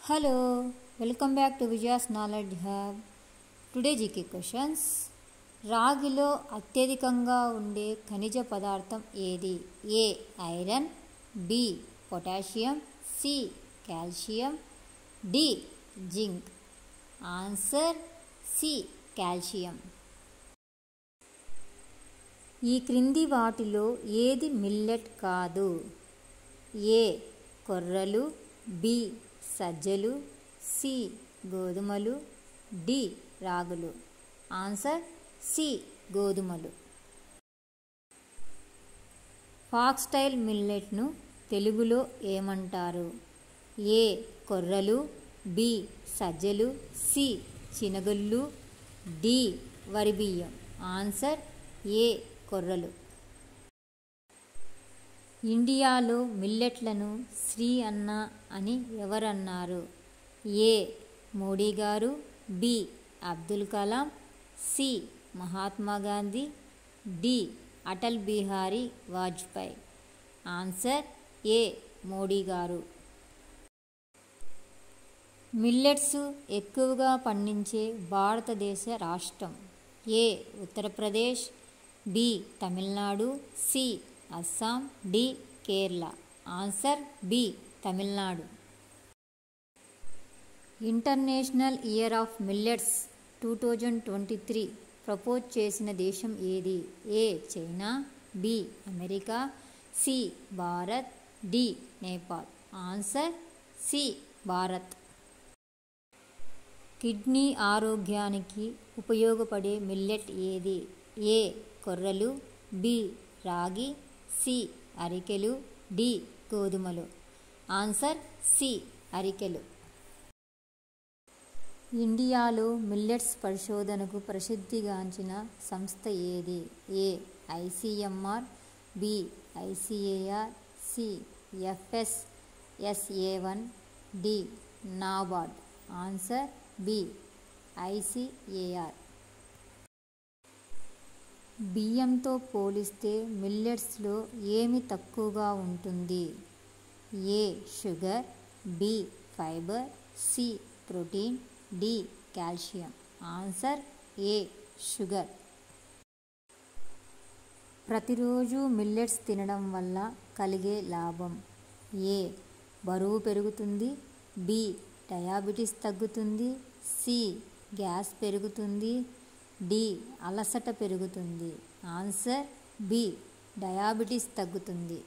Hello, welcome back to Vijaya's Knowledge Hub. Today GK questions. రాగిలో అత్యధికంగా ఉండే ఖనిజ పదార్థం ఏది? A iron, B potassium, C calcium, D zinc. Answer C calcium. ఈ క్రింది వాటిలో ఏది మిల్లెట్ కాదు? ఏ కొర్రలు, బి సజ్జలు, సి గోధుమలు, డి రాగులు. ఆన్సర్ సి గోధుమలు. ఫాక్స్టైల్ మిల్లెట్ను తెలుగులో ఏమంటారు? ఏ కొర్రలు, బి సజ్జలు, సి చినగుళ్ళు, డి వరిబియ్యం. ఆన్సర్ ఏ కొర్రలు. ఇండియాలో మిల్లెట్లను శ్రీ అన్న అని ఎవరన్నారు? A Modi garu, B Abdul Kalam, C Mahatma Gandhi, D Atal Bihari Vajpayee. Answer A Modi garu. Millets ఎక్కువగా పండించే భారతదేశ రాష్ట్రం? A Uttar Pradesh, B Tamil Nadu, C Assam, D Kerala. Answer B Tamil Nadu. International year of millets 2023 propose చేసిన దేశం ఏది? A China, B America, C Bharat, D Nepal. Answer C Bharat. Kidney ఆరోగ్యానికి ఉపయోగపడే మిల్లెట్ ఏది? ఏ కొర్రలు, బి రాగి, సి అరికెలు, డి గోధుమలు. Answer C అరికెలు. ఇండియాలో మిల్లెట్స్ పరిశోధనకు ప్రసిద్ధిగాంచిన సంస్థ ఏది? A ICMR, B ICAR, C FSSAI, D NABARD. Answer B ICAR. బియ్యంతో పోలిస్తే మిల్లెట్స్లో ఏమి తక్కువగా ఉంటుంది? A sugar, B fibre, C protein, D calcium. Answer A sugar. ప్రతిరోజు మిల్లెట్స్ తినడం వల్ల కలిగే లాభం? ఏ బరువు పెరుగుతుంది, బి డయాబెటీస్ తగ్గుతుంది, సి గ్యాస్ పెరుగుతుంది, డి అలసట పెరుగుతుంది. ఆన్సర్ బి డయాబెటీస్ తగ్గుతుంది.